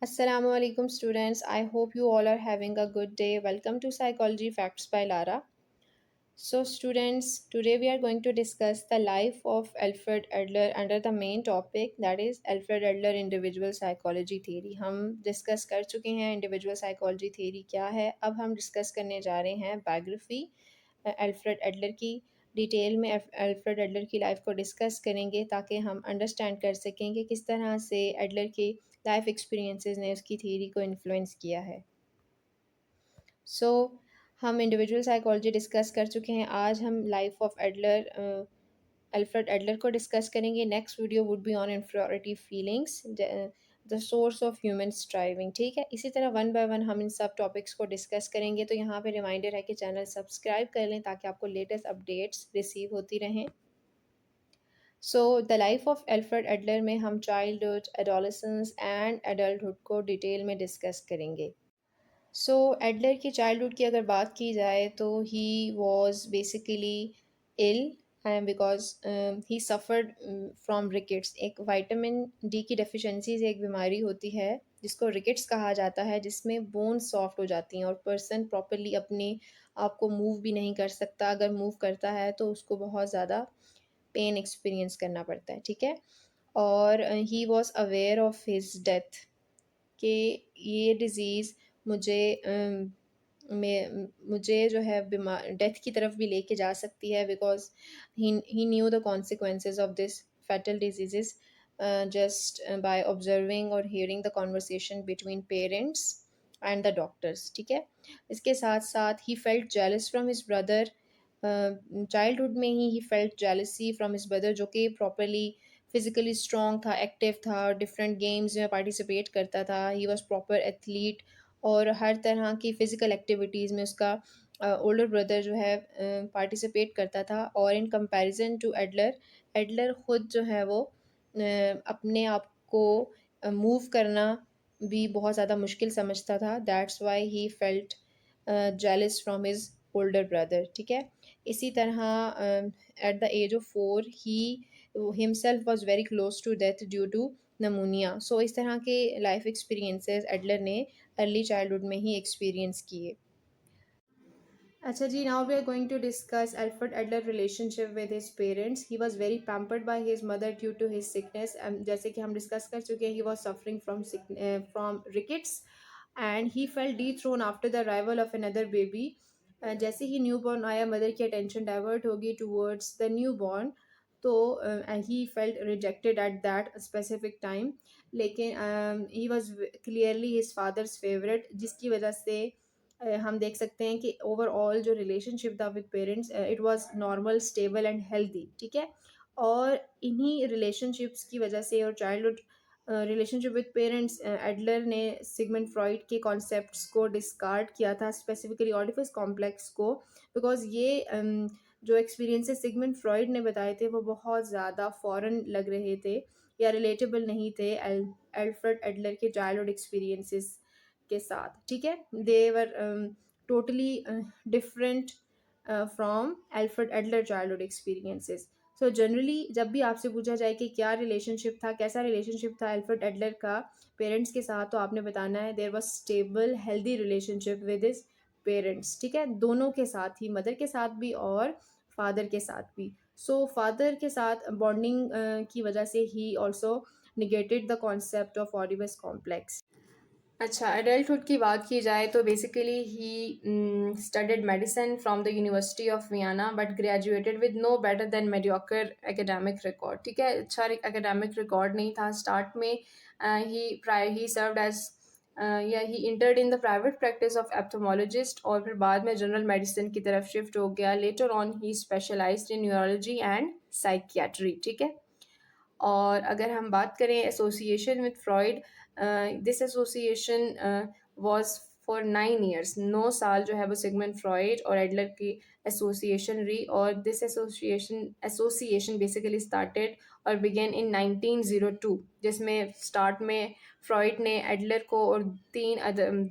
Assalamu alaikum students. I hope you all are having a good day. Welcome to Psychology Facts by Lara. So students, today we are going to discuss the life of Alfred Adler under the main topic that is Alfred Adler individual psychology theory. हम discuss कर चुके हैं individual psychology theory क्या है. अब हम discuss करने जा रहे हैं बायोग्राफी अल्फ्रेड एडलर की. डिटेल में अल्फ्रेड एडलर की लाइफ को डिस्कस करेंगे ताकि हम अंडरस्टैंड कर सकें कि किस तरह से एडलर के लाइफ एक्सपीरियंसेस ने उसकी थ्योरी को इन्फ्लुएंस किया है. सो हम इंडिविजुअल साइकोलॉजी डिस्कस कर चुके हैं. आज हम life of Adler Alfred Adler को डिस्कस करेंगे. Next video would be on inferiority feelings, the source of human striving. ठीक है, इसी तरह वन बाय वन हम इन सब टॉपिक्स को डिस्कस करेंगे. तो यहाँ पे रिमाइंडर है कि चैनल सब्सक्राइब कर लें ताकि आपको लेटेस्ट अपडेट्स रिसीव होती रहें. So the life of Alfred Adler में हम चाइल्डहुड, एडोलेसेंस एंड एडल्टहुड को डिटेल में डिस्कस करेंगे. सो एडलर की चाइल्डहुड की अगर बात की जाए तो he was basically ill and because he suffered from rickets. एक विटामिन डी की डेफिशिएंसी से एक बीमारी होती है जिसको रिकेट्स कहा जाता है, जिसमें बोन्स सॉफ्ट हो जाती हैं और पर्सन प्रॉपरली अपने आप को मूव भी नहीं कर सकता. अगर मूव करता है तो उसको बहुत ज़्यादा पेन एक्सपीरियंस करना पड़ता है. ठीक है, और he was aware of his death कि ये डिज़ीज़ मुझे मुझे जो है बीमार डेथ की तरफ भी लेके जा सकती है. Because he new the consequences of this fatal disease just by observing or hearing the conversation between parents and the doctors. ठीक है, इसके साथ साथ he felt jealous from his brother. Childhood में ही felt jealousy from his brother जो कि properly physically strong था, एक्टिव था, डिफरेंट गेम्स में पार्टिसिपेट करता था. ही वॉज प्रॉपर एथलीट और हर तरह की फ़िज़िकल एक्टिविटीज़ में उसका ओल्डर ब्रदर जो है पार्टिसिपेट करता था. और in comparison to Adler, Adler ख़ुद जो है वो अपने आप को मूव करना भी बहुत ज़्यादा मुश्किल समझता था. That's why he felt jealous from his older brother. ठीक है, इसी तरह at the age of 4 he himself was very close to death due to pneumonia. So इस तरह के लाइफ एक्सपीरियंसेस एडलर ने अर्ली चाइल्डहुड में ही एक्सपीरियंस किए. अच्छा जी, now we are going to discuss Alfred Adler relationship with his parents. He was very pampered by his mother due to his sickness. जैसे कि हम डिस्कस कर चुके हैं, he was suffering from rickets and he felt dethrone after the arrival of another baby. जैसे ही new born आया, mother की अटेंशन डाइवर्ट होगी टूवर्ड्स द न्यू बॉर्न. तो he felt rejected at that specific time. लेकिन he was clearly his father's favourite, जिसकी वजह से हम देख सकते हैं कि ओवरऑल जो रिलेशनशिप था with parents, it was normal, stable and healthy. ठीक है, और इन्हीं रिलेशनशिप्स की वजह से और childhood relationship with parents, Adler ने सिगमंड फ्रॉइड के कॉन्सेप्ट्स को डिस्कार्ड किया था, स्पेसिफिकली ऑडिपस कॉम्प्लेक्स को. बिकॉज ये जो एक्सपीरियंसेस सिगमंड फ्रॉइड ने बताए थे वो बहुत ज़्यादा फॉरेन लग रहे थे या रिलेटेबल नहीं थे एल्फ्रेड एडलर के चाइल्डहुड एक्सपीरियंसेस के साथ. ठीक है, they were totally different from Alfred Adler childhood experiences. So generally जब भी आपसे पूछा जाए कि क्या रिलेशनशिप था, कैसा रिलेशनशिप था एल्फ्रेड एडलर का पेरेंट्स के साथ, तो आपने बताना है there was stable healthy relationship with his parents. ठीक है, दोनों के साथ ही, मदर के साथ भी और फादर के साथ भी. सो फादर के साथ बॉन्डिंग की वजह से he also negated the concept of Oedipus complex. अच्छा, एडल्टहुड की बात की जाए तो basically he studied medicine from the university of Vienna but graduated with no better than mediocre academic record. ठीक है, अच्छा एकेडमिक रिकॉर्ड नहीं था स्टार्ट में. ही सर्व्ड एज या he entered in the private practice of ophthalmologist और फिर बाद में जनरल मेडिसिन की तरफ शिफ्ट हो गया. Later on he specialised in neurology and psychiatry. ठीक है, और अगर हम बात करें association with Freud, this association was for 9 years. 9 साल जो है वो सिगमंड फ्रॉइड और एडलर की एसोसिएशन रही. और दिस एसोसिएशन बेसिकली स्टार्टेड और बिगेन इन 1902, जिसमें स्टार्ट में फ्रॉइड ने एडलर को और तीन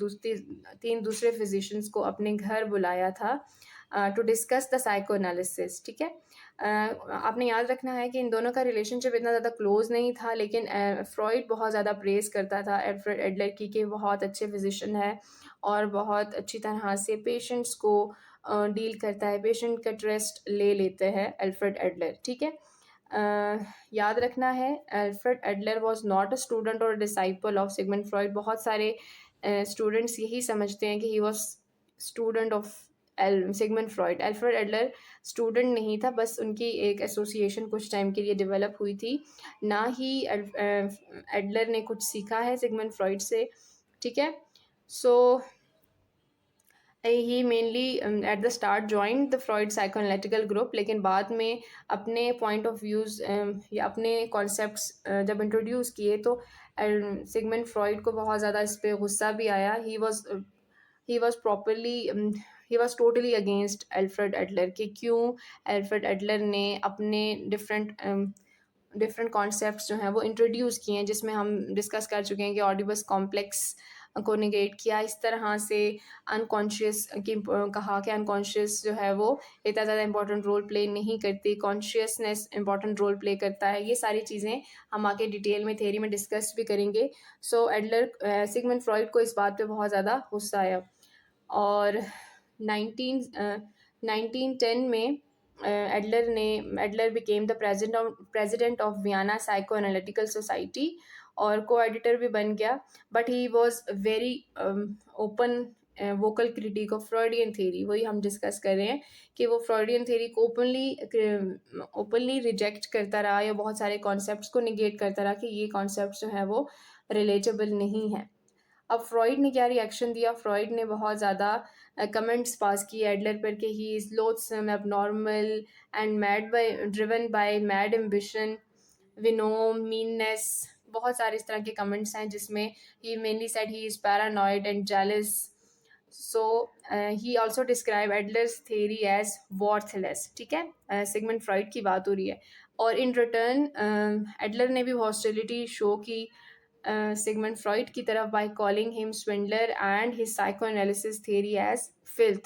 दूसरे फिजिशियंस को अपने घर बुलाया था to discuss the psychoanalysis, ठीक है। आपने याद रखना है कि इन दोनों का रिलेशनशिप इतना ज़्यादा क्लोज नहीं था, लेकिन फ्रॉइड बहुत ज़्यादा प्रेज़ करता था एल्फ्रेड एडलर की कि बहुत अच्छे फिजिशियन है और बहुत अच्छी तरह से पेशेंट्स को डील करता है, पेशेंट का ट्रस्ट ले लेते हैं एल्फ्रेड एडलर, ठीक है। याद रखना है, Alfred Adler was not a student और डिसाइपल ऑफ सिगमंड फ्रॉइड। बहुत सारे स्टूडेंट्स यही समझते हैं कि he was student of Sigmund Freud. Alfred Adler student नहीं था, बस उनकी एक एसोसिएशन कुछ टाइम के लिए डेवलप हुई थी, ना ही एडलर ने कुछ सीखा है सिगमंड फ्रॉइड से, ठीक है। So he mainly at the start joined the Freud psychoanalytical group, लेकिन बाद में अपने पॉइंट ऑफ व्यूज़ या अपने कॉन्सेप्ट्स जब इंट्रोड्यूस किए तो सिगमंड फ्रॉइड को बहुत ज़्यादा इस पे गुस्सा भी आया। He was properly he was totally against Alfred Adler कि क्यों एल्फ्रेड एडलर ने अपने डिफरेंट कॉन्सेप्ट्स जो हैं वो इंट्रोड्यूस किए हैं, जिसमें हम डिस्कस कर चुके हैं कि ऑडिबस कॉम्प्लेक्स को निगेट किया, इस तरह से अनकॉन्शियस की कहा कि अनकॉन्शियस जो है वो इतना ज़्यादा इंपॉर्टेंट रोल प्ले नहीं करती, कॉन्शियसनेस इंपॉर्टेंट रोल प्ले करता है। ये सारी चीज़ें हम आगे डिटेल में थ्योरी में डिस्कस भी करेंगे। सो एडलर सिगमंड फ्रॉइड को इस बात पे बहुत ज़्यादा गुस्सा आया और 1910 में Adler became the president of Vienna psycho analytical society और को एडिटर भी बन गया। But he was very open vocal critic of Freudian theory. वही हम डिस्कस कर रहे हैं कि वो फ्रॉइडियन थ्योरी को ओपनली रिजेक्ट करता रहा या बहुत सारे कॉन्सेप्ट्स को निगेट करता रहा कि ये कॉन्सेप्ट्स जो है वो रिलेटेबल नहीं है। अब फ्रॉइड ने क्या रिएक्शन दिया? फ्रॉइड ने बहुत ज़्यादा कमेंट्स पास किए एडलर पर कि he is loathsome, abnormal and mad by driven by mad ambition, venom, meanness. बहुत सारे इस तरह के कमेंट्स हैं जिसमें he mainly said he is paranoid and jealous. So he also describe Adler's theory as worthless, ठीक है। सिगमंड फ्रॉइड की बात हो रही है और इन रिटर्न एडलर ने भी हॉस्टिलिटी शो की सिगमंड फ्रॉइड की तरफ by calling him swindler and his psychoanalysis theory as filth,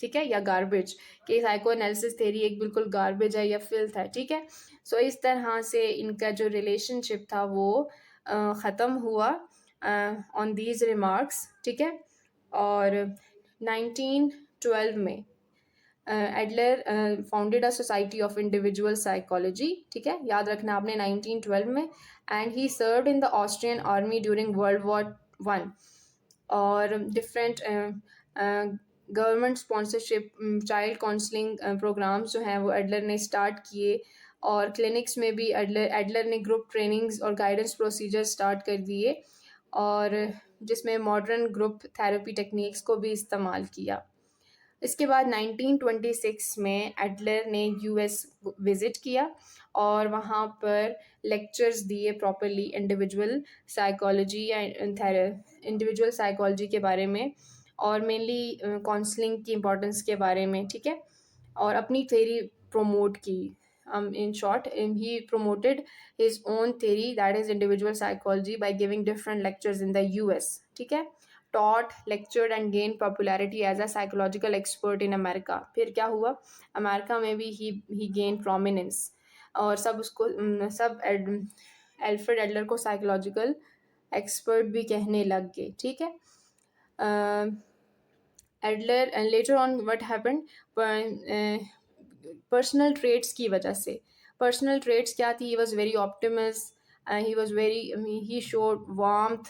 ठीक है, या गार्बेज, कि साइको एनालिसिस थेरी एक बिल्कुल गार्बेज है या फिल्थ है, ठीक है। सो इस तरह से इनका जो रिलेशनशिप था वो ख़त्म हुआ ऑन दीज रिमार्क्स, ठीक है। और 1912 में Adler founded a society of individual psychology, ठीक है, याद रखना आपने 1912 में। And he served in the Austrian army during world war one और different government sponsorship child counselling programs जो हैं वो एडलर ने स्टार्ट किए और क्लिनिक्स में भी एडलर ने ग्रुप ट्रेनिंग्स और गाइडेंस प्रोसीजर स्टार्ट कर दिए और जिसमें मॉडर्न ग्रुप थेरेपी टेक्निक्स को भी इस्तेमाल किया। इसके बाद 1926 में एडलर ने यूएस विज़िट किया और वहाँ पर लेक्चर्स दिए प्रॉपरली इंडिविजुअल साइकोलॉजी के बारे में और मेनली काउंसलिंग की इम्पोर्टेंस के बारे में, ठीक है, और अपनी थ्योरी प्रमोट की। In short, he promoted his own theory, that is individual psychology, by giving different lectures in the US, ठीक है। taught, lectured and gained popularity as a psychological expert in America। फिर क्या हुआ? America में भी he gained prominence और सब उसको सब एल्फ्रेड एडलर को साइकोलॉजिकल एक्सपर्ट भी कहने लग गए, ठीक है। Adler and later on what happened, personal traits की वजह से। पर्सनल ट्रेट्स क्या थी? ही was very optimist, he was very he showed warmth.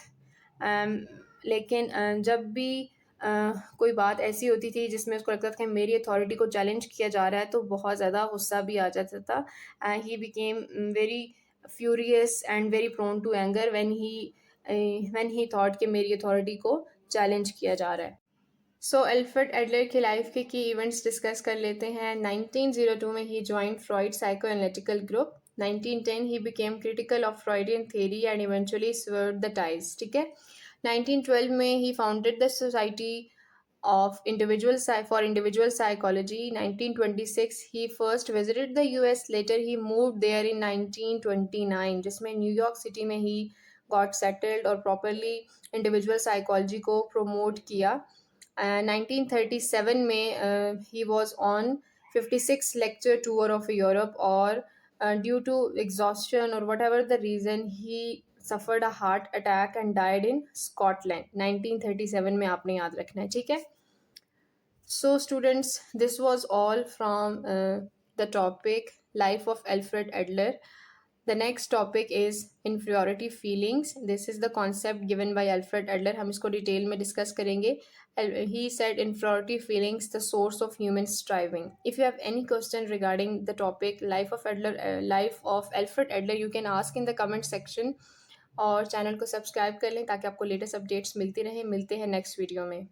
लेकिन जब भी कोई बात ऐसी होती थी जिसमें उसको लगता था कि मेरी अथॉरिटी को चैलेंज किया जा रहा है तो बहुत ज़्यादा गुस्सा भी आ जाता था। He became very furious and very prone to anger when he thought कि मेरी अथॉरिटी को चैलेंज किया जा रहा है। सो एल्फ्रेड एडलर की लाइफ के की इवेंट्स डिस्कस कर लेते हैं। 1902 में he joint Freud psycho analytical group. 1910 he became critical of Freudian theory and eventually severed the ties, ठीक है। 1912 में he founded the society of individual psychology. 1926 he first visited the US, later he moved there in 1929, जिसमें New York city में ही got settled और properly individual psychology को promote किया 1937 में he was on 56 lecture tour of Europe, और due to exhaustion और what ever the reason he suffered a heart attack and died in Scotland. 1937 में आपने याद रखना है, ठीक है। So, students, this was all from the topic Life of Alfred Adler. The next topic is inferiority feelings. This is the concept given by Alfred Adler. हम इसको detail में डिस्कस करेंगे. He said inferiority feelings the source of human striving. If you have any question regarding the topic Life of Alfred Adler, you can ask in the comment section. और channel को subscribe कर लें ताकि आपको latest updates मिलती रहें। मिलते हैं नेक्स्ट वीडियो में।